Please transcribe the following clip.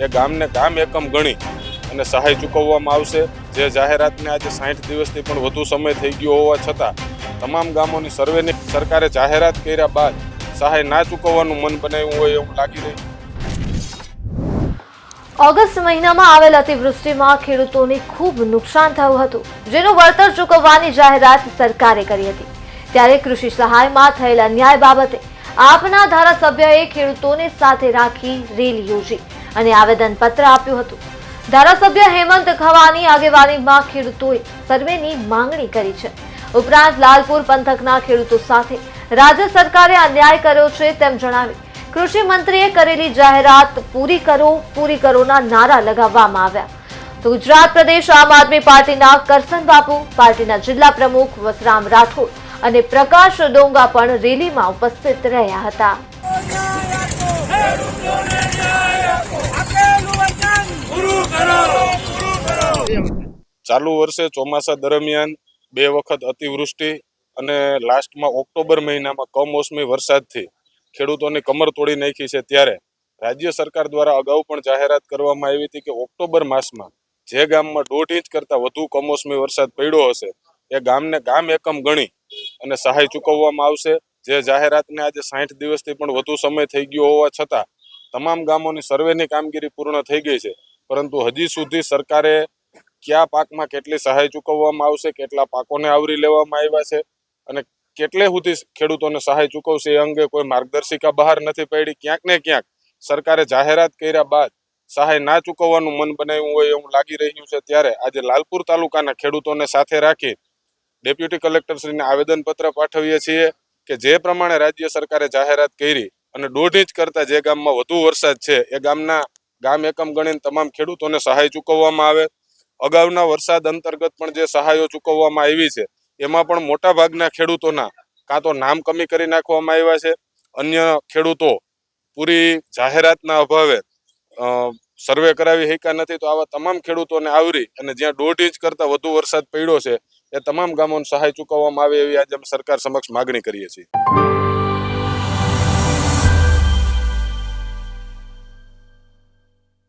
એ ગામને ગામ એકમ ગણી અને સહાય ચૂકવવામાં આવશે। જે જાહેરાતને આજે 60 દિવસથી પણ વધુ સમય થઈ ગયો હોવા છતાં તમામ ગામોની સર્વેની સરકારે જાહેરાત કર્યા બાદ સહાય ના ચૂકવવાનું મન બનાવ્યું હોય એવું લાગી રહ્યું। ઓગસ્ટ મહિનામાં આવેલ અતિવૃષ્ટિમાં ખેડૂતોને ખૂબ નુકસાન થયું હતું, જેનું વળતર ચૂકવવાની જાહેરાત સરકારે કરી હતી। ત્યારે કૃષિ સહાયમાં થયેલ અન્યાય બાબતે આપના ધારાસભ્યએ ખેડૂતોને સાથે રાખી રેલી યોજી અને આવેદનપત્ર આપ્યું હતું। ધારાસભ્ય હેમંત ખવાની આગેવાનીમાં ખેડૂતોએ સર્વેની માંગણી કરી છે। ઉપરાંત લાલપુર પંથકના ખેડૂતો સાથે રાજ્ય સરકારે અન્યાય કર્યો છે તેમ જણાવી કૃષિ મંત્રીએ કરેલી જાહેરાત પૂરી કરોના નારા લગાવવામાં આવ્યા। તો ગુજરાત પ્રદેશ આમ આદમી પાર્ટીના કરસન બાપુ, પાર્ટીના જિલ્લા પ્રમુખ વસરામ રાઠોડ અને પ્રકાશ ડોંગા પણ રેલીમાં ઉપસ્થિત રહ્યા હતા। ચાલુ વર્ષે ચોમાસા દરમિયાન 2 વખત અતિવૃષ્ટિ અને લાસ્ટમાં ઓક્ટોબર મહિનામાં કમોસમી વરસાદથી ખેડૂતોની કમર તોડી નાખી છે। ત્યારે રાજ્ય સરકાર દ્વારા અગાઉ પણ જાહેરાત કરવામાં આવી હતી કે ઓક્ટોબર માસમાં જે ગામમાં 1.5 ઇંચ કરતાં વધુ કમોસમી વરસાદ પડ્યો હશે એ ગામને ગામ એકમ ગણી અને સહાય ચૂકવવામાં આવશે। જે જાહેરાતને આજે 60 દિવસથી પણ વધુ સમય થઈ ગયો હોવા છતાં તમામ ગામોની સર્વેની કામગીરી પૂર્ણ થઈ ગઈ છે, પરંતુ હજી સુધી સરકારે કયા પાકમાં કેટલી સહાય ચૂકવવામાં આવશે, કેટલા પાકોને આવરી લેવામાં આવ્યા છે અને કેટલે સુધી ખેડૂતોને સહાય ચૂકવશે એ અંગે કોઈ માર્ગદર્શિકા બહાર નથી પડી। ક્યાંક ને ક્યાંક સરકારે જાહેરાત કર્યા બાદ સહાય ના ચૂકવવાનું મન બનાવ્યું હોય એવું લાગી રહ્યું છે। ત્યારે આજે લાલપુર તાલુકાના ખેડૂતોને સાથે રાખી ડેપ્યુટી કલેક્ટરશ્રીને આવેદનપત્ર પાઠવીએ છીએ કે જે પ્રમાણે રાજ્ય સરકારે જાહેરાત કરી અને 1.5 ઇંચ કરતાં જે ગામમાં વધુ વરસાદ છે એ ગામના ગામ એકમ ગણીને તમામ ખેડૂતોને સહાય ચૂકવવામાં આવે। અગાઉના વરસાદ અંતર્ગત પણ જે સહાયો ચૂકવવામાં આવી છે એમાં પણ મોટા ભાગના ખેડૂતોના કાં તો નામ કમી કરી નાખવામાં આવ્યા છે, અન્ય ખેડૂતો પૂરી જાહેરાતના અભાવે સર્વે કરાવી શક્યા નથી। તો આવા તમામ ખેડૂતોને આવરી અને જ્યાં 1.5 ઇંચ કરતાં વધુ વરસાદ પડ્યો છે એ તમામ ગામોને સહાય ચૂકવવામાં આવે એવી આજે અમે સરકાર સમક્ષ માગણી કરીએ છીએ।